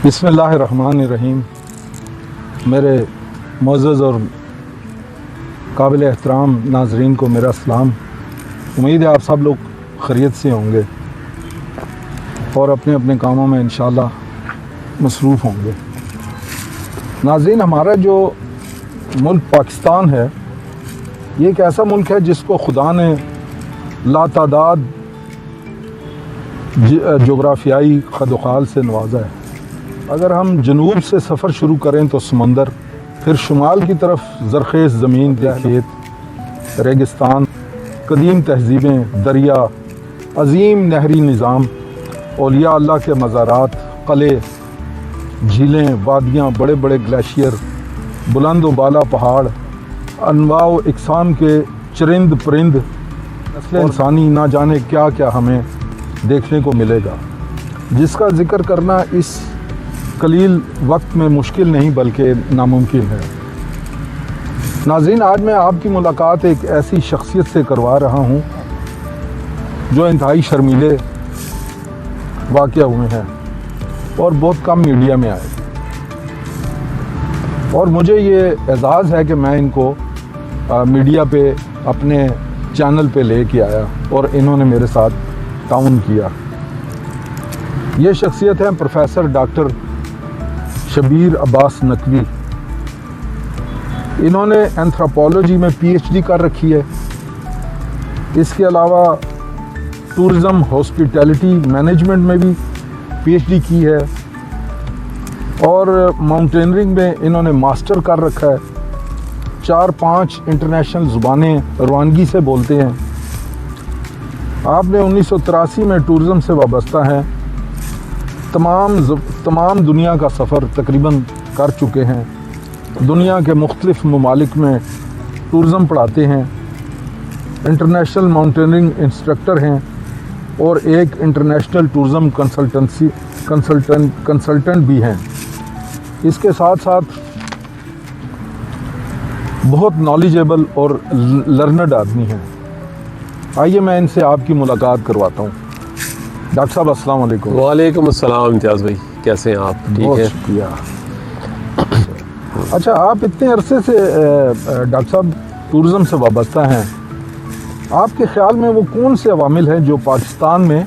बिस्मिल्लाहिर्रहमानिर्रहीम। मेरे मुअज़्ज़ज़ और काबिल एहतराम नाज़रीन को मेरा सलाम। उम्मीद है आप सब लोग खैरियत से होंगे और अपने अपने कामों में इंशाअल्लाह मसरूफ़ होंगे। नाज़रीन, हमारा जो मुल्क पाकिस्तान है, ये एक ऐसा मुल्क है जिसको खुदा ने लातादाद जोग्राफियाई खदोखाल से नवाजा है। अगर हम जनूब से सफ़र शुरू करें तो समंदर, फिर शुमाल की तरफ ज़रख़ेज़ ज़मीन के खेत, रेगिस्तान, कदीम तहज़ीबें, दरिया, अज़ीम नहरी निज़ाम, औलिया अल्लाह के मज़ारात, क़ले, झीलें, वादियाँ, बड़े बड़े ग्लेशियर, बुलंद व बाला पहाड़, अनवा व इक़साम के चरिंद परिंद, नस्ल इंसानी, ना जाने क्या क्या हमें देखने को मिलेगा, जिसका ज़िक्र करना इस कलील वक्त में मुश्किल नहीं बल्कि नामुमकिन है। नाज़रीन, आज मैं आपकी मुलाकात एक ऐसी शख्सियत से करवा रहा हूँ जो इंतहाई शर्मीले वाक़या हुए हैं और बहुत कम मीडिया में आए, और मुझे ये एज़ाज़ है कि मैं इनको मीडिया पे अपने चैनल पे लेके आया और इन्होंने मेरे साथ ताउन किया। ये शख्सियत है प्रोफेसर डॉक्टर शबीर अब्बास नकवी। इन्होंने एंथ्रोपोलॉजी में पीएचडी कर रखी है। इसके अलावा टूरिज़म हॉस्पिटैलिटी मैनेजमेंट में भी पीएचडी की है और माउंटेनरिंग में इन्होंने मास्टर कर रखा है। 4-5 इंटरनेशनल ज़ुबानें रवानगी से बोलते हैं। आपने 1983 में टूरिज़म से वाबस्ता हैं। तमाम दुनिया का सफ़र तकरीबन कर चुके हैं। दुनिया के मुख्तलिफ़ ममालिक में टूरिज़म पढ़ाते हैं। इंटरनेशनल माउंटेनियरिंग इंस्ट्रक्टर हैं और एक इंटरनेशनल टूरिज़म कंसल्टेंट भी हैं। इसके साथ साथ बहुत नॉलेजेबल और लर्नड आदमी हैं। आइए मैं इनसे आपकी मुलाकात करवाता हूँ। डॉक्टर साहब, अस्सलाम वालेकुम। वालेकुम अस्सलाम। इम्तियाज़ भाई, कैसे हैं आप? ठीक है, शुक्रिया। अच्छा, आप इतने अरसे से डॉक्टर साहब टूरिज़म से वाबस्ता हैं। आपके ख़्याल में वो कौन से अवामिल हैं जो पाकिस्तान में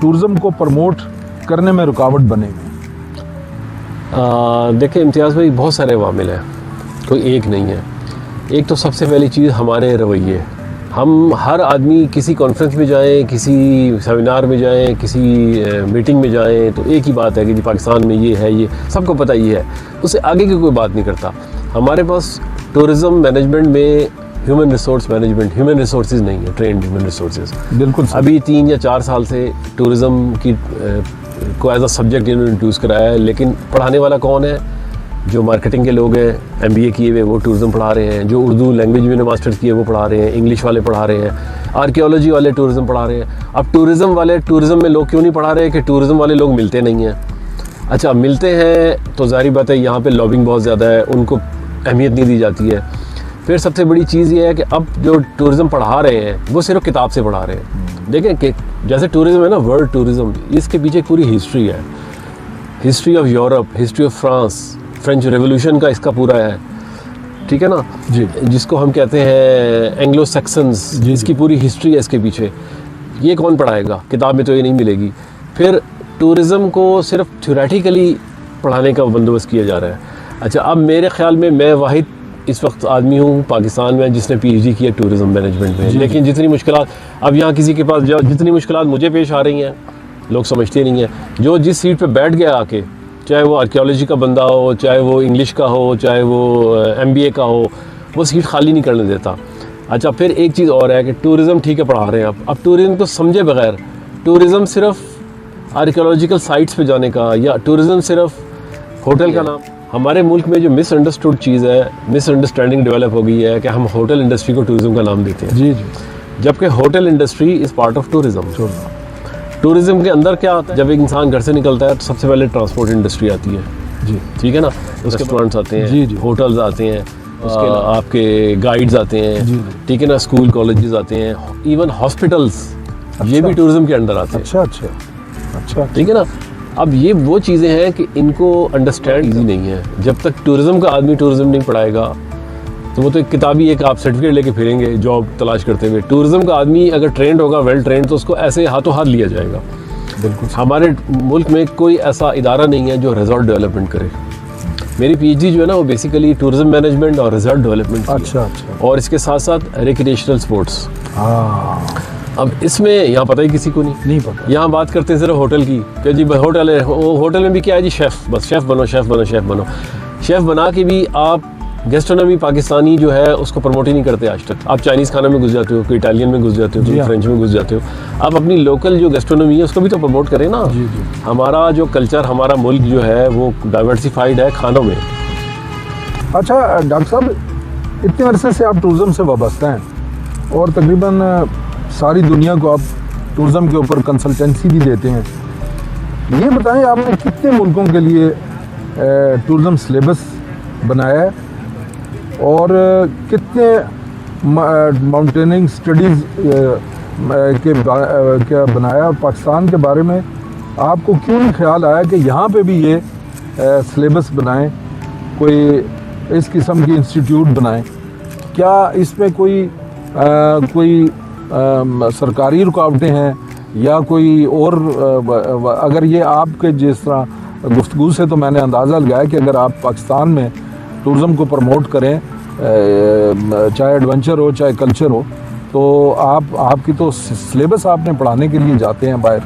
टूरिज़म को प्रमोट करने में रुकावट बनेंगे? देखिए इम्तियाज़ भाई, बहुत सारे अवामिल हैं, कोई एक नहीं है। एक तो सबसे पहली चीज़ हमारे रवैये। हम हर आदमी किसी कॉन्फ्रेंस में जाएं, किसी सेमिनार में जाएं, किसी मीटिंग में जाएं, तो एक ही बात है कि जी पाकिस्तान में ये है, ये सबको पता ही है, उससे आगे की कोई बात नहीं करता। हमारे पास टूरिज़म मैनेजमेंट में human resource management, human resources नहीं है, ट्रेंड ह्यूमन रिसोर्सेज। बिल्कुल। अभी 3 या 4 साल से टूरिज़म की को एज अ सब्जेक्ट इन्होंने इंट्रोड्यूस कराया है, लेकिन पढ़ाने वाला कौन है? जो मार्केटिंग के लोग हैं, एमबीए किए हुए, वो टूरिज़म पढ़ा रहे हैं। जो उर्दू लैंग्वेज में मास्टर्स किए वो पढ़ा रहे हैं। इंग्लिश वाले पढ़ा रहे हैं। आर्कियोलॉजी वाले टूरिज़म पढ़ा रहे हैं। अब टूरिज़म वाले टूरिज़म में लोग क्यों नहीं पढ़ा रहे? कि टूरिज़म वाले लोग मिलते नहीं हैं। अच्छा, मिलते हैं तो ज़ाहिर बात है यहाँ पे लॉबिंग बहुत ज़्यादा है, उनको अहमियत नहीं दी जाती है। फिर सबसे बड़ी चीज़ ये है कि अब जो टूरिज़म पढ़ा रहे हैं वो सिर्फ किताब से पढ़ा रहे हैं। देखें कि जैसे टूरिज़म है ना, वर्ल्ड टूरिज़म, इसके पीछे पूरी हिस्ट्री है। History of Europe, history of France, French revolution का इसका पूरा है, ठीक है ना जी, जिसको हम कहते हैं एंग्लो सैक्सन्स, इसकी पूरी हिस्ट्री है इसके पीछे। ये कौन पढ़ाएगा? किताब में तो ये नहीं मिलेगी। फिर टूरिज़म को सिर्फ थ्योरेटिकली पढ़ाने का बंदोबस्त किया जा रहा है। अच्छा, अब मेरे ख्याल में मैं वाहिद इस वक्त आदमी हूँ पाकिस्तान में जिसने पीएचडी किया टूरिज़म मैनेजमेंट में। लेकिन जितनी मुश्किलात अब यहाँ किसी के पास, जितनी मुश्किलात मुझे पेश आ रही हैं, लोग समझते नहीं हैं। जो जिस सीट पे बैठ गया आके, चाहे वो आर्कियोलॉजी का बंदा हो, चाहे वो इंग्लिश का हो, चाहे वो एमबीए का हो, वो सीट खाली नहीं करने देता। अच्छा, फिर एक चीज़ और है कि टूरिज़म ठीक है पढ़ा रहे हैं अब टूरिज़म को समझे बगैर, टूरिज़म सिर्फ आर्कियोलॉजिकल साइट्स पे जाने का, या टूरिज़म सिर्फ होटल का नाम। हमारे मुल्क में जो मिसअंडरस्टूड चीज़ है, मिसअंडरस्टैंडिंग डेवलप हो गई है कि हम होटल इंडस्ट्री को टूरिज़म का नाम देते हैं। जी जी। जबकि hotel industry is part of tourism. Tourism के अंदर क्या आता है? जब एक इंसान घर से निकलता है तो सबसे पहले ट्रांसपोर्ट इंडस्ट्री आती है। जी, ठीक है ना। उसके रेस्टोरेंट्स आते हैं, जी जी, होटल्स आते हैं, उसके अलावा आपके गाइड्स आते हैं, ठीक है ना, स्कूल कॉलेजेस आते हैं, इवन हॉस्पिटल्स, ये भी टूरिज़म के अंदर आते हैं। अच्छा अच्छा अच्छा, ठीक है ना। अब ये वो चीज़ें हैं कि इनको अंडरस्टैंड इजी नहीं है। जब तक टूरिज़्म का आदमी टूरिज़्म नहीं पढ़ाएगा तो वो तो एक किताबी एक आप सर्टिफिकेट लेके फिरेंगे जॉब तलाश करते हुए। टूरिज़्म का आदमी अगर ट्रेंड होगा, वेल ट्रेंड, तो उसको ऐसे हाथों हाथ लिया जाएगा। बिल्कुल। हमारे मुल्क में कोई ऐसा इदारा नहीं है जो रिजॉर्ट डेवलपमेंट करे। मेरी पीएचडी जो है ना वो बेसिकली टूरिज़्म मैनेजमेंट और रिजॉर्ट डेवलपमेंट की है। अच्छा। और इसके साथ साथ रिक्रिएशनल स्पोर्ट्स। हाँ, अब इसमें यहाँ पता ही किसी को नहीं पता। यहाँ बात करते हैं सिर्फ होटल की कि जी होटल है, होटल में भी क्या है जी, शेफ़, बस शेफ़ बनो, शेफ़ बनो, शेफ़ बनो। शेफ़ बना के भी आप गेस्ट्रोनॉमी पाकिस्तानी जो है उसको प्रमोट ही नहीं करते आज तक। आप चाइनीज़ खाना में घुस जाते हो, कोई इटालियन में घुस जाते हो, कोई फ्रेंच में घुस जाते हो। आप अपनी लोकल जो गेस्ट्रोनॉमी है उसको भी तो प्रमोट करें ना। जी। हमारा जो कल्चर, हमारा मुल्क जो है वो डाइवर्सिफाइड है खानों में। अच्छा डॉक्टर साहब, इतने अरसे से आप टूरिज़्म से वाबस्ता हैं और तकरीबन सारी दुनिया को आप टूरिज़्म के ऊपर कंसल्टेंसी भी देते हैं। ये बताएं आपने कितने मुल्कों के लिए टूरिज़्म सिलेबस बनाया है और कितने माउंटेनिंग स्टडीज़ क्या बनाया? पाकिस्तान के बारे में आपको क्यों नहीं ख्याल आया कि यहाँ पे भी ये सिलेबस बनाएं, कोई इस किस्म की इंस्टीट्यूट बनाएं? क्या इसमें कोई सरकारी रुकावटें हैं या कोई और? अगर ये आपके जिस तरह गुफ्तगू से तो मैंने अंदाज़ा लगाया कि अगर आप पाकिस्तान में टूरिज़्म को प्रमोट करें, चाहे एडवेंचर हो चाहे कल्चर हो, तो आपकी तो सिलेबस आपने पढ़ाने के लिए जाते हैं बाहर,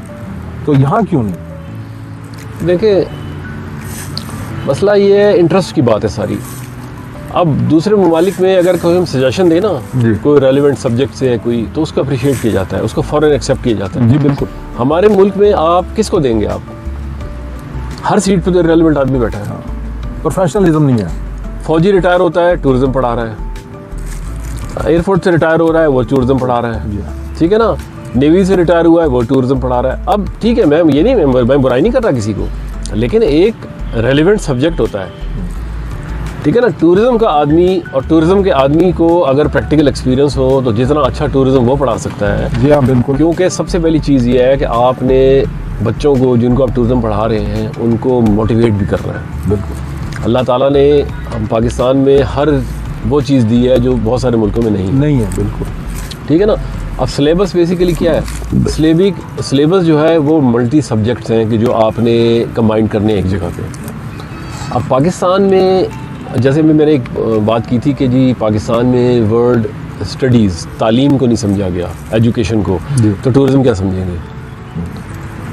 तो यहाँ क्यों नहीं? देखिए, मसला ये है, इंटरेस्ट की बात है सारी। अब दूसरे ममालिक में अगर कोई हम सजेशन दें ना, कोई रेलिवेंट सब्जेक्ट से है कोई, तो उसको अप्रिशिएट किया जाता है, उसको फ़ौरन एक्सेप्ट किया जाता है। जी बिल्कुल। हमारे मुल्क में आप किसको देंगे? आप हर सीट पे तो रेलिवेंट आदमी बैठा है। प्रोफेशनलिज्म नहीं है। फौजी रिटायर होता है, टूरिज़्म पढ़ा रहा है। एयरफोर्स से रिटायर हो रहा है, वो टूरिज़्म पढ़ा रहा है। ठीक है ना। नेवी से रिटायर हुआ है, वो टूरिज़्म पढ़ा रहा है। अब ठीक है, मैं ये नहीं, मैं बुराई नहीं कर रहा किसी को, लेकिन एक रेलिवेंट सब्जेक्ट होता है। ठीक है ना। टूरिज़्म का आदमी और टूरिज़्म के आदमी को अगर प्रैक्टिकल एक्सपीरियंस हो तो जितना अच्छा टूरिज़्म वो पढ़ा सकता है। जी हाँ बिल्कुल। क्योंकि सबसे पहली चीज़ ये है कि आपने बच्चों को, जिनको आप टूरिज़्म पढ़ा रहे हैं, उनको मोटिवेट भी करना है। बिल्कुल। अल्लाह ताला ने हम पाकिस्तान में हर वो चीज़ दी है जो बहुत सारे मुल्कों में नहीं है। बिल्कुल। ठीक है ना। अब सिलेबस बेसिकली क्या है? सिलेबस जो है वो मल्टी सब्जेक्ट्स हैं कि जो आपने कंबाइन करने एक जगह पे। अब पाकिस्तान में जैसे मैंने एक बात की थी कि जी पाकिस्तान में वर्ड स्टडीज़, तालीम को नहीं समझा गया, एजुकेशन को, तो टूरिज़्म क्या समझेंगे?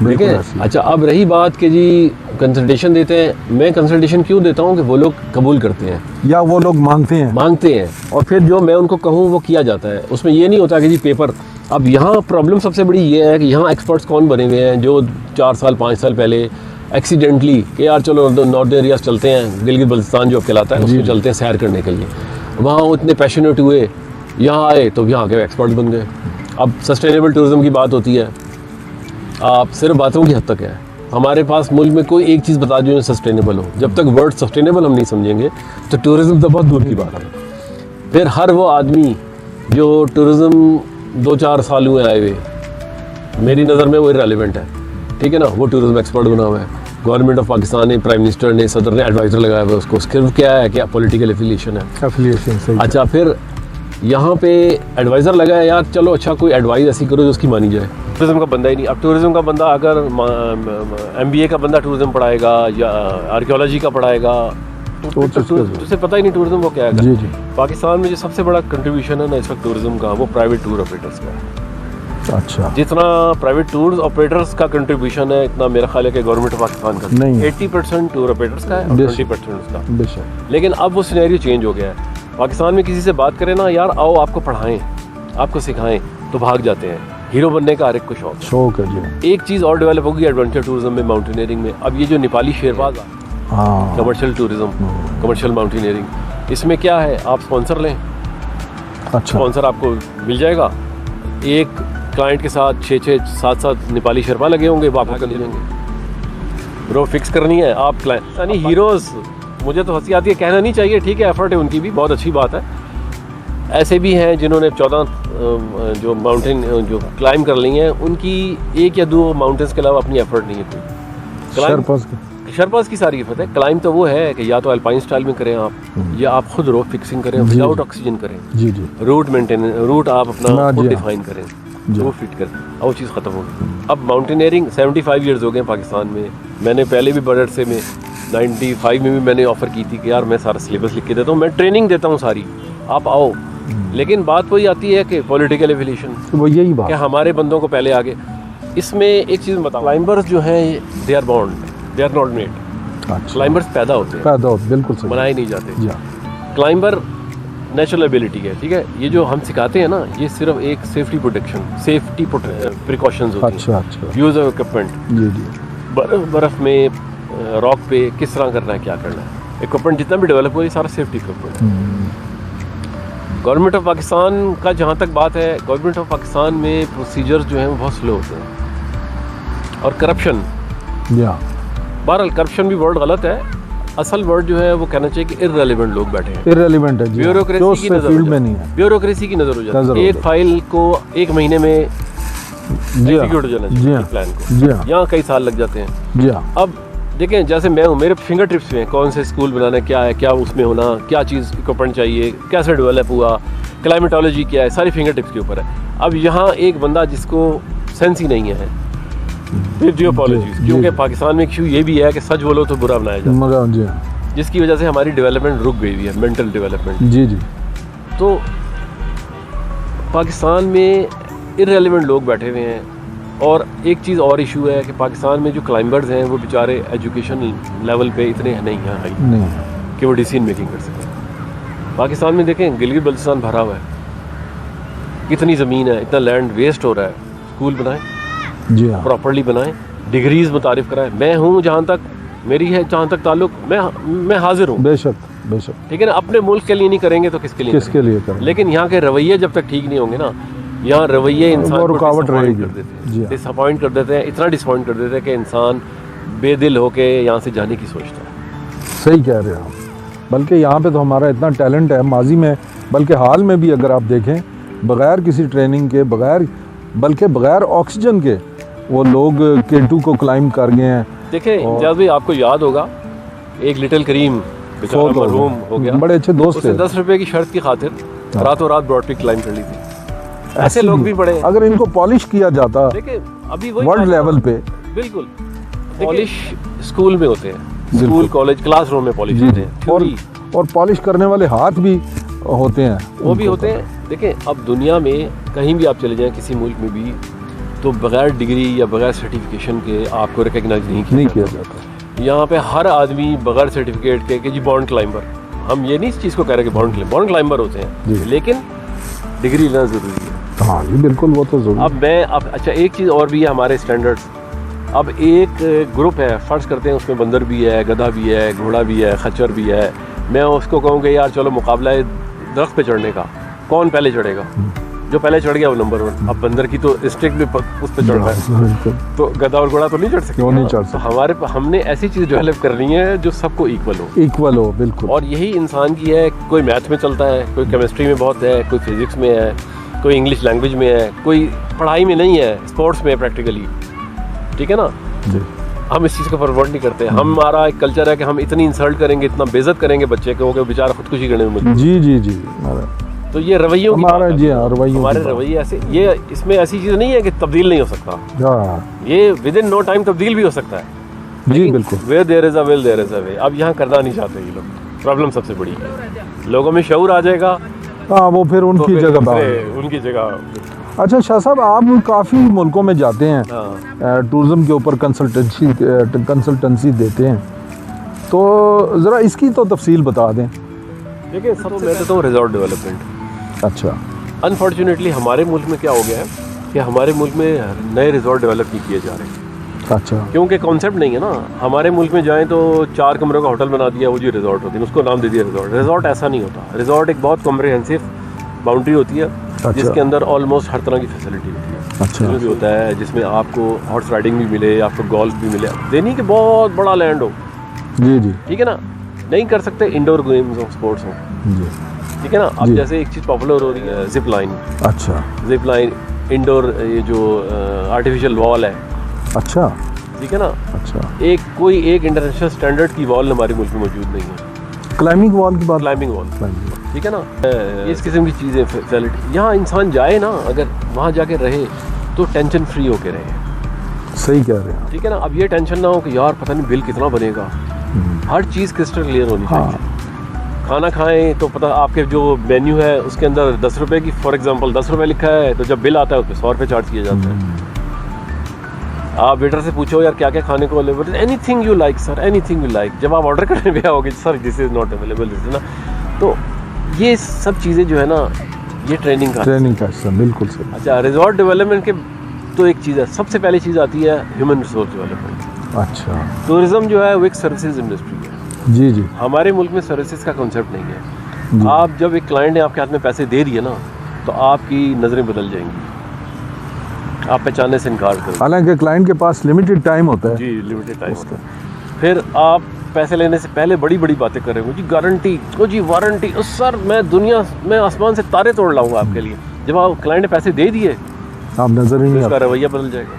ठीक है। अच्छा, अब रही बात कि जी कंसल्टेशन देते हैं। मैं कंसल्टेशन क्यों देता हूँ कि वो लोग कबूल करते हैं या वो लोग मांगते हैं और फिर जो मैं उनको कहूँ वो किया जाता है। उसमें ये नहीं होता कि जी पेपर। अब यहाँ प्रॉब्लम सबसे बड़ी ये है कि यहाँ एक्सपर्ट्स कौन बने हुए हैं जो 4 साल 5 साल पहले एक्सीडेंटली कि यार चलो नॉर्दर्न एरियाज चलते हैं, गिलगित बल्तिस्तान जो अब कहलाता है, उसमें चलते हैं सैर करने के लिए। वहाँ वो इतने पैशनेट हुए, यहाँ आए तो यहाँ के एक्सपर्ट बन गए। अब सस्टेनेबल टूरिज़्म की बात होती है, आप सिर्फ बातों की हद तक है। हमारे पास मुल्क में कोई एक चीज़ बता दो जो सस्टेनेबल हो। जब तक वर्ड सस्टेनेबल हम नहीं समझेंगे तो टूरिज़्म तो बहुत दूर की बात है। फिर हर वो आदमी जो टूरिज़्म 2-4 साल हुए आए हुए, मेरी नज़र में वो इररेलेवेंट है। ठीक है ना। वो टूरिज़्म एक्सपर्ट बना हुआ है। गवर्नमेंट ऑफ पाकिस्तान ने, प्राइम मिनिस्टर ने, सदर ने एडवाइज़र लगाया हुआ है उसको। सिर्फ क्या है, क्या पॉलिटिकल एफिलिएशन है। सही। अच्छा, फिर यहाँ पे एडवाइज़र लगाया, यार चलो अच्छा कोई एडवाइस ऐसी करो जो उसकी मानी जाए। टूरिज़्म का बंदा ही नहीं। अब टूरिज़्म का बंदा अगर MBA का बंदा टूरिज़्म पढ़ाएगा या आर्कियोलॉजी का पढ़ाएगा तो उसे पता ही नहीं टूरिज़्म वो क्या है। जी। पाकिस्तान में जो सबसे बड़ा कंट्रीब्यूशन है ना इस वक्त टूरिज़्म का, वो प्राइवेट टूर ऑपरेटर्स का है। अच्छा। जितना प्राइवेट टूर ऑपरेटर्स का कंट्रीब्यूशन है, इतना मेरा ख्याल है कि गवर्नमेंट ऑफ पाकिस्तान का नहीं। 80% टूर ऑपरेटर्स का है और 20% उसका। बेशक। लेकिन अब वो सिनेरियो चेंज हो गया है। पाकिस्तान में किसी से बात करें ना, यार आओ आपको पढ़ाएं, आपको सिखाएं, तो भाग जाते हैं। हीरो बनने का हर एक को शौक है जी। एक चीज़ और डेवलप होगी एडवेंचर टूरिज्म में, माउंटेनियरिंग में। अब ये जो Nepali Sherbaz commercial tourism, commercial mountaineering, इसमें क्या है, आप स्पॉन्सर लें। अच्छा। स्पॉन्सर आपको मिल जाएगा। एक क्लाइंट के साथ 6-6, 7-7 नेपाली शेरपा लगे होंगे, वो आपको कर लेंगे। ब्रो फिक्स करनी है आप क्लाइंट, यानी हीरोज़। मुझे तो हंसी आती है, कहना नहीं चाहिए, ठीक है, एफर्ट है उनकी भी, बहुत अच्छी बात है। ऐसे भी हैं जिन्होंने 14 जो माउंटेन जो क्लाइम कर ली हैं, उनकी 1 या 2 माउंटेन्स के अलावा अपनी एफर्ट नहीं है कोई। शर्पास की सारी हिफत है। क्लाइंब तो वो है कि या तो अल्पाइन स्टाइल में करें आप, या आप खुद रोप फिक्सिंग करें विदाउट ऑक्सीजन करें, जी जी, रूट मेंटेन, रूट आप अपना खुद जी, डिफाइन करें, वो फिट करें, अब वो चीज़ ख़त्म हो गई। अब माउंटेनियरिंग 75 ईयर्स हो गए पाकिस्तान में। मैंने पहले भी बजट से में 95 में भी मैंने ऑफ़र की थी कि यार मैं सारा सिलेबस लिख के देता हूँ, मैं ट्रेनिंग देता हूँ सारी, आप आओ। लेकिन बात वही आती है कि पॉलिटिकल एफिलिएशन, वो यही बात कि हमारे बंदों को पहले आगे। इसमें एक चीज़ बताओ, क्लाइंबर्स जो हैं they are born, they are not made. अच्छा, क्लाइंबर्स पैदा होते हैं, बिल्कुल सही, बनाए नहीं जाते। जी हाँ, क्लाइंबर नेचुरल एबिलिटी है, ठीक है। ये जो हम सिखाते हैं ना, ये सिर्फ एक सेफ्टी प्रोटेक्शन, सेफ्टी प्रिकॉशंस होती हैं। अच्छा, यूज़ ऑफ इक्विपमेंट, जी जी, बर्फ़ में, रॉक पे किस तरह करना है, क्या करना है, इक्विपमेंट जितना भी डेवलप हो, ये सारा सेफ्टी इक्विपमेंट है। गवर्नमेंट ऑफ पाकिस्तान का जहाँ तक बात है, गवर्नमेंट ऑफ पाकिस्तान में प्रोसीजर्स जो हैं वो बहुत स्लो होते हैं, और करप्शन, बहरहाल करप्शन भी वर्ड गलत है, असल वर्ड जो है वो कहना चाहिए कि इररेलेवेंट लोग बैठे हैं, इररेलेवेंट है, ब्यूरोक्रेसी की नज़र में नहीं है, ब्यूरोक्रेसी की नज़र हो जाती है। एक फाइल को 1 महीने में एग्जीक्यूट हो जाना चाहिए प्लान को, यहाँ कई साल लग जाते हैं। जी हाँ, अब देखें, जैसे मैं हूँ, मेरे फिंगर टिप्स में कौन से स्कूल बनाना है, क्या है, क्या उसमें होना, क्या चीज़ इक्विपमेंट चाहिए, कैसे डेवलप हुआ, क्लाइमेटोलॉजी क्या है, सारी फिंगर टिप्स के ऊपर है। अब यहाँ एक बंदा जिसको सेंस ही नहीं है, फिर जियोपॉलिटीज, क्योंकि पाकिस्तान में इशू ये भी है कि सच बोलो तो बुरा बनाया जाता है, जिसकी वजह से हमारी डेवलपमेंट रुक गई हुई है, मेंटल डेवलपमेंट। जी जी, तो पाकिस्तान में इररेलेवेंट लोग बैठे हुए हैं। और एक चीज़ और इशू है कि पाकिस्तान में जो क्लाइंबर्स हैं वो बेचारे एजुकेशन लेवल पे इतने नहीं हैं हाई कि वो डिसीजन मेकिंग कर सकें। पाकिस्तान में देखें, गिलगित बल्तिस्तान भरा हुआ है, कितनी ज़मीन है, इतना लैंड वेस्ट हो रहा है। स्कूल बनाएं, जी हाँ, प्रॉपर्ली बनाएं, डिग्रीज़ मुतारिफ कराएं। मैं हूँ, जहाँ तक मेरी है, जहाँ तक ताल्लुक, मैं हाजिर हूँ, बेशक बेशक, ठीक है ना। अपने मुल्क के लिए नहीं करेंगे तो किसके लिए करेंगे? लेकिन यहाँ के रवैये जब तक ठीक नहीं होंगे ना, यहाँ रवैये इंसान को रुकावट रहेगी, कर देते हैं, डिसअपॉइंट कर देते हैं, इतना डिसअपॉइंट कर देते हैं कि इंसान बेदिल होके यहाँ से जाने की सोचता है। सही कह रहे हैं आप, बल्कि यहाँ पे तो हमारा इतना टैलेंट है, माजी में बल्कि हाल में भी अगर आप देखें, बग़ैर किसी ट्रेनिंग के, बल्कि बग़ैर ऑक्सीजन के वो लोग K2 को क्लाइंब कर गए हैं। देखें इम्तियाज़ भाई, आपको याद होगा एक लिटिल करीम बेचारा मरहूम हो गया, बड़े अच्छे दोस्त थे, 10 रुपए की शर्त की खातिर रातों रात ब्रॉड पीक क्लाइंब कर ली थी। ऐसे लोग भी बड़े, अगर इनको पॉलिश किया जाता, देखिए अभी वही वर्ल्ड लेवल पे, बिल्कुल पॉलिश स्कूल में होते हैं, स्कूल कॉलेज क्लासरूम में पॉलिश होते हैं, और पॉलिश करने वाले हाथ भी होते हैं, वो भी होते हैं। देखें, अब दुनिया में कहीं भी आप चले जाएं, किसी मुल्क में भी, तो बगैर डिग्री या बगैर सर्टिफिकेशन के आपको रिकग्नाइज नहीं किया जाता। यहाँ पे हर आदमी बगैर सर्टिफिकेट के कि जी बॉर्न क्लाइंबर, हम ये नहीं इस चीज़ को कह रहे कि बॉर्न क्लाइंबर होते हैं, लेकिन डिग्री लेना ज़रूरी है। हाँ जी बिल्कुल, वो तो ज़रूरी। अच्छा, एक चीज़ और भी है हमारे स्टैंडर्ड्स। अब एक ग्रुप है, फ़र्ज़ करते हैं उसमें बंदर भी है, गधा भी है, घोड़ा भी है, खच्चर भी है। मैं उसको कहूँगा यार चलो मुकाबला है दरख्त पे चढ़ने का, कौन पहले चढ़ेगा, जो पहले चढ़ गया वो नंबर 1। अब बंदर की तो स्ट्रिक्टली उस पर चढ़ना है, तो गधा और घोड़ा तो नहीं चढ़ सकते, क्यों नहीं चढ़ सकते। हमने ऐसी चीज़ डेवलप करनी है जो सबको इक्वल हो, बिल्कुल। और यही इंसान की है, कोई मैथ में चलता है, कोई केमिस्ट्री में बहुत है, कोई फिजिक्स में है, कोई इंग्लिश लैंग्वेज में है, कोई पढ़ाई में नहीं है, स्पोर्ट्स में प्रैक्टिकली, ठीक है ना जी। हम इस चीज़ को फॉरवर्ड नहीं करते। हमारा एक कल्चर है कि हम इतनी इंसल्ट करेंगे, इतना बेइज्जत करेंगे बच्चे को कि बेचारा खुदकुशी करने में मजबूर। जी जी जी, तो ये रवैयों की हमारा जी हाँ, हमारे रवैये ऐसे, ये इसमें ऐसी चीज़ नहीं है कि तब्दील नहीं हो सकता, ये विद इन नो टाइम तब्दील भी हो सकता है जी बिल्कुल। Where there is a will there is a way. अब यहाँ करना नहीं चाहते ये लोग, प्रॉब्लम सबसे बड़ी है। लोगों में शऊर आ जाएगा, हाँ वो फिर उनकी जगह। अच्छा शाह साहब, आप काफ़ी मुल्कों में जाते हैं, टूरिज़्म के ऊपर कंसल्टेंसी देते हैं, तो ज़रा इसकी तो तफसील बता दें। देखिए, सबसे मैं तो रिजॉर्ट डेवलपमेंट। अच्छा, अनफॉर्चुनेटली हमारे मुल्क में क्या हो गया है कि हमारे मुल्क में नए रिजॉर्ट डेवलप नहीं किए जा रहे। अच्छा, क्योंकि कॉन्सेप्ट नहीं है ना। हमारे मुल्क में जाएं तो 4 कमरों का होटल बना दिया, वो जो रिजॉर्ट होती है उसको नाम दे दिया रिजॉर्ट। रिजॉर्ट ऐसा नहीं होता। रिजॉर्ट एक बहुत कॉम्प्रिहेंसिव बाउंड्री होती है, जिसके अंदर ऑलमोस्ट हर तरह की फैसिलिटी होती है। अच्छा, भी होता है जिसमें आपको हॉर्स राइडिंग भी मिले, आपको गोल्फ भी मिले, देनी कि बहुत बड़ा लैंड हो, जी जी, ठीक है ना। नहीं कर सकते इंडोर गेम्स हो, स्पोर्ट्स हो, ठीक है ना। अब जैसे एक चीज़ पॉपुलर हो रही है, जिप लाइन। अच्छा, जिप लाइन इंडोर, ये जो आर्टिफिशियल वॉल है, अच्छा, ठीक है ना। अच्छा, कोई एक इंटरनेशनल स्टैंडर्ड की वॉल हमारे मुल्क में मौजूद नहीं है। क्लाइंबिंग वॉल की बात, क्लाइंबिंग वॉल, क्लाइंबिंग वॉल, ठीक है ना। इस किस्म की चीज़ें फैसिलिटी, यहाँ इंसान जाए ना, अगर वहाँ जाके रहे तो टेंशन फ्री होके रहे। सही कह रहे हैं। ठीक है ना। अब ये टेंशन ना हो कि यार पता नहीं बिल कितना बनेगा, हर चीज़ क्रिस्टल क्लियर होनी चाहिए। खाना खाएं तो पता, आपके जो मेन्यू है उसके अंदर 10 रुपए की, फॉर एग्जांपल 10 रुपए लिखा है, तो जब बिल आता है उस पर 100 रुपये चार्ज किया जाता है। आप वेटर से पूछो यार क्या क्या खाने को available, anything you like sir, anything you like. जब आप ऑर्डर करने पे आओगे sir this is not available, है ना। तो ये सब चीज़ें जो है ना, ये ट्रेनिंग का हिस्सा, बिल्कुल सही। अच्छा, रिजॉर्ट डेवलपमेंट के तो एक चीज़ है, सबसे पहली चीज़ आती है ह्यूमन रिसोर्स डेवलपमेंट। अच्छा, टूरिज्म जो है वो एक सर्विसेज इंडस्ट्री है। जी जी। हमारे मुल्क में सर्विसेज का कॉन्सेप्ट नहीं है। आप जब एक क्लाइंट ने आपके हाथ में पैसे दे दिए ना, तो आपकी नज़रें बदल जाएंगी, आप पहचानने से इनकार करेंगे। हालांकि क्लाइंट के पास लिमिटेड टाइम होता है। जी, लिमिटेड टाइम होता है। फिर आप पैसे लेने से पहले बड़ी बड़ी बातें कर रहे हो जी, गारंटी, ओ जी वारंटी, ओ सर मैं दुनिया में आसमान से तारे तोड़ लाऊंगा आपके लिए। जब आप क्लाइंट ने पैसे दे दिए, आप नजर ही नहीं, उसका रवैया बदल जाएगा।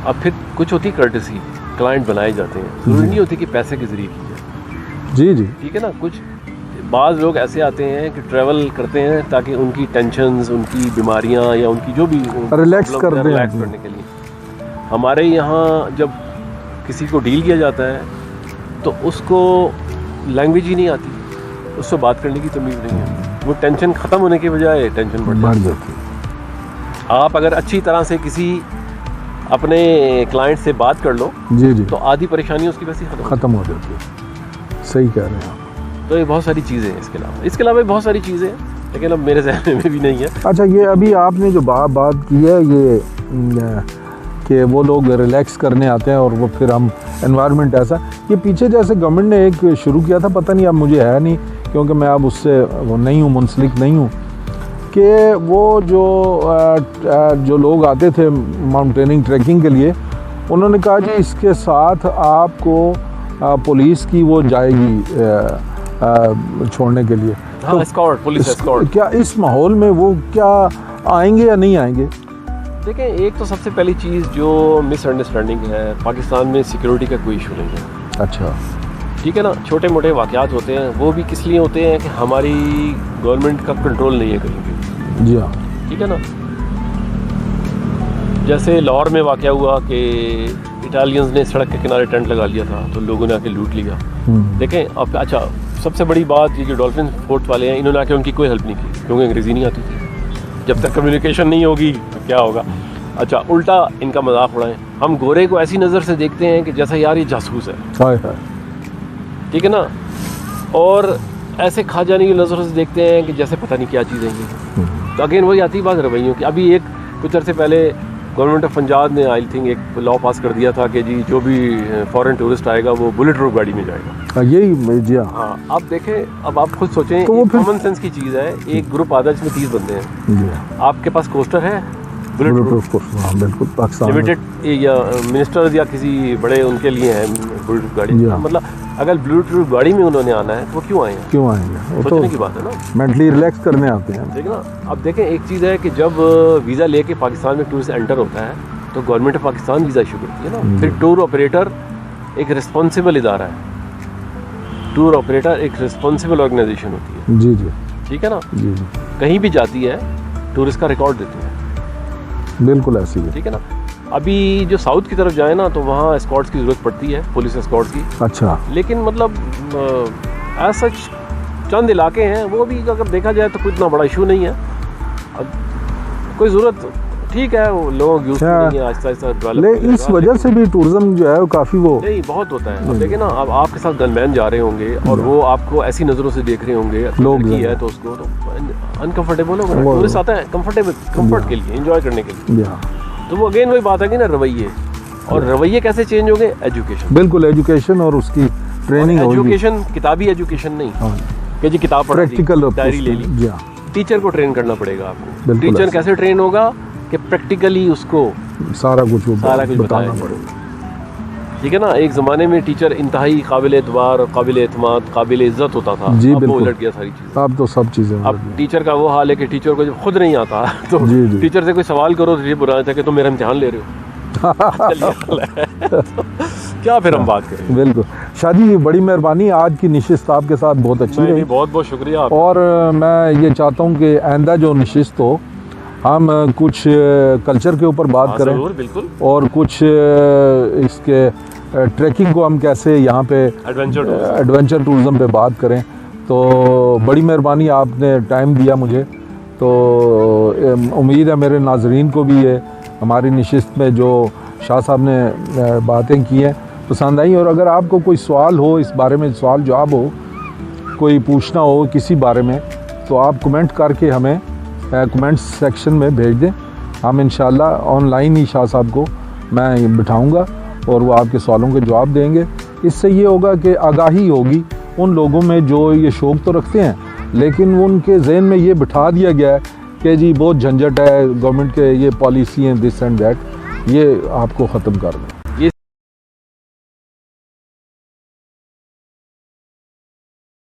अब फिर कुछ होती कर्टेसी, क्लाइंट बनाए जाते हैं, जरूरी नहीं होती कि पैसे के जरिए की जाए। जी जी, ठीक है ना। कुछ बाज़ लोग ऐसे आते हैं कि ट्रैवल करते हैं ताकि उनकी टेंशन्स, उनकी बीमारियां या उनकी जो भी रिलैक्स करने के लिए। हमारे यहाँ जब किसी को डील किया जाता है तो उसको लैंग्वेज ही नहीं आती, उससे बात करने की तमीज़ नहीं है, वो टेंशन ख़त्म होने के बजाय टेंशन बढ़ जाती है। आप अगर अच्छी तरह से किसी अपने क्लाइंट से बात कर लो, जी जी, तो आधी परेशानी उसकी वैसे ख़त्म हो जाती है। सही कह रहे हैं आप। तो ये बहुत सारी चीज़ें हैं। इसके अलावा भी बहुत सारी चीज़ें हैं, लेकिन अब मेरे जहन में भी नहीं है। अच्छा, ये अभी आपने जो बात की है ये कि वो लोग रिलैक्स करने आते हैं और वो फिर हम एनवायरनमेंट ऐसा, ये पीछे जैसे गवर्नमेंट ने एक शुरू किया था, पता नहीं अब मुझे है नहीं क्योंकि मैं अब उससे वो नहीं हूँ, मुंसलिक नहीं हूँ, कि वो जो लोग आते थे माउंटेनिंग ट्रैकिंग के लिए, उन्होंने कहा कि इसके साथ आपको पुलिस की वो जाएगी छोड़ने के लिए। हाँ, तो एस्कॉर्ट, पुलिस एस्कॉर्ट। क्या इस माहौल में वो क्या आएंगे या नहीं आएंगे? देखें, एक तो सबसे पहली चीज़ जो मिसअंडरस्टैंडिंग है, पाकिस्तान में सिक्योरिटी का कोई इशू नहीं है। अच्छा, ठीक है ना। छोटे मोटे वाक़यात होते हैं, वो भी किस लिए होते हैं कि हमारी गवर्नमेंट का कंट्रोल नहीं है कहीं भी। जी हाँ, ठीक है ना। जैसे लाहौर में वाक़या हुआ कि इटालियंस ने सड़क के किनारे टेंट लगा लिया था, तो लोगों ने आके लूट लिया। देखें अब, अच्छा सबसे बड़ी बात, ये जो डॉल्फिन फोर्ट वाले हैं, इन्होंने आके उनकी कोई हेल्प नहीं की क्योंकि अंग्रेज़ी नहीं आती थी। जब तक कम्युनिकेशन नहीं होगी तो क्या होगा। अच्छा, उल्टा इनका मजाक उड़ाएं, हम गोरे को ऐसी नज़र से देखते हैं कि जैसा यार ये जासूस है। हाय हाय, ठीक है ना। और ऐसे खा जाने की नज़र से देखते हैं कि जैसे पता नहीं क्या चीज़ें हैं। तो अगेन वही आती बात रवैयों की। अभी एक कुछ अर्से पहले गवर्नमेंट ऑफ पंजाब ने आई थिंक एक लॉ पास कर दिया था कि जी जो भी फॉरेन टूरिस्ट आएगा वो बुलेट प्रूफ गाड़ी में जाएगा। यही जी हाँ। अब देखें, अब आप खुद सोचें, तो कॉमन सेंस की चीज़ है, एक ग्रुप आता है जिसमें 30 बंदे हैं, आपके पास कोस्टर है बुलेट प्रूफ, हाँ बिल्कुल, पाकिस्तान लिमिटेड या मिनिस्टर्स या किसी बड़े उनके लिए है बुलेट प्रूफ गाड़ी। मतलब अगर बुलेट प्रूफ गाड़ी में उन्होंने आना है तो क्यों आएंगे? सोचने की बात है ना, मेंटली रिलैक्स करने आते हैं। ठीक है ना। अब देखें, एक चीज़ है कि जब वीज़ा लेके पाकिस्तान में टूरिस्ट एंटर होता है तो government of Pakistan visa issue करती है ना। फिर टूर ऑपरेटर एक रिस्पॉन्सिबल इदारा है, टूर ऑपरेटर एक रिस्पॉन्सिबल ऑर्गेनाइजेशन होती है। जी जी, ठीक है ना। जी जी, कहीं भी जाती है टूरिस्ट का रिकॉर्ड देती है। बिल्कुल ऐसी है। ठीक है ना। अभी जो साउथ की तरफ जाए ना तो वहाँ एस्कॉर्ट्स की ज़रूरत पड़ती है, पुलिस एस्कॉर्ट्स की। अच्छा, लेकिन मतलब एज सच चंद इलाके हैं, वो भी अगर देखा जाए तो कोई इतना बड़ा इशू नहीं है। अब कोई ज़रूरत, ठीक है, वो लोग यूज़ नहीं है, आहिस्ता आहिस्ता डेवलप। इस वजह से भी टूरिज्म जो है वो काफ़ी वो नहीं बहुत होता है। अब देखिए ना, अब आपके साथ गनमैन जा रहे होंगे और वो आपको ऐसी नज़रों से देख रहे होंगे, लोग लड़की है तो उसको तो अनकंफर्टेबल होगा। टूरिस्ट आता है कंफर्ट के लिए, एंजॉय करने के लिए। तो वो अगेन वही बात है कि ना, रवैये, और रवैये कैसे चेंज होंगे? एजुकेशन, बिल्कुल, एजुकेशन और उसकी ट्रेनिंग होगी। एजुकेशन किताबी एजुकेशन नहीं कि जी किताब पढ़ ली, प्रैक्टिकल डायरी ले ली। टीचर को ट्रेन करना पड़ेगा आपको। टीचर ऐसे। कैसे ट्रेन होगा कि प्रैक्टिकली उसको सारा कुछ बताना पड़ेगा। ठीक है ना। एक ज़माने में टीचर इंतहाई काबिल एतबार, काबिल एतमाद, काबिल इज़्ज़त होता था। जी अब वो बिल्कुल, उलट गया सारी चीज़। अब तो सब चीज़ें अब टीचर का वो हाल है कि टीचर को जब खुद नहीं आता तो जी, जी। टीचर से कोई सवाल करो तो ये बुरा था कि तुम मेरा इम्तिहान ले रहे हो। चलने वाला है। क्या फिर हम बात करें। बिल्कुल शाह जी, बड़ी मेहरबानी, आज की नशिस्त आपके साथ बहुत अच्छी रही। बहुत बहुत शुक्रिया आप। और मैं ये चाहता हूँ कि आइंदा जो नशिस्त हो हम कुछ कल्चर के ऊपर बात करें, ज़रूर, बिल्कुल। और कुछ इसके ट्रैकिंग को हम कैसे यहाँ पे एडवेंचर टूरिज़म पे बात करें। तो बड़ी मेहरबानी, आपने टाइम दिया मुझे। तो उम्मीद है मेरे नाजरीन को भी ये हमारी नशिस्त में जो शाह साहब ने बातें की हैं पसंद आई। और अगर आपको कोई सवाल हो, इस बारे में सवाल जवाब हो, कोई पूछना हो किसी बारे में, तो आप कमेंट करके हमें कमेंट सेक्शन में भेज दें। हम इंशाल्लाह ऑनलाइन ही शाह साहब को मैं बिठाऊंगा और वो आपके सवालों के जवाब देंगे। इससे ये होगा कि आगाही होगी उन लोगों में जो ये शौक़ तो रखते हैं, लेकिन उनके जहन में ये बिठा दिया गया है कि जी बहुत झंझट है, गवर्नमेंट के ये पॉलिसी हैं, दिस एंड दैट, ये आपको ख़त्म कर दें।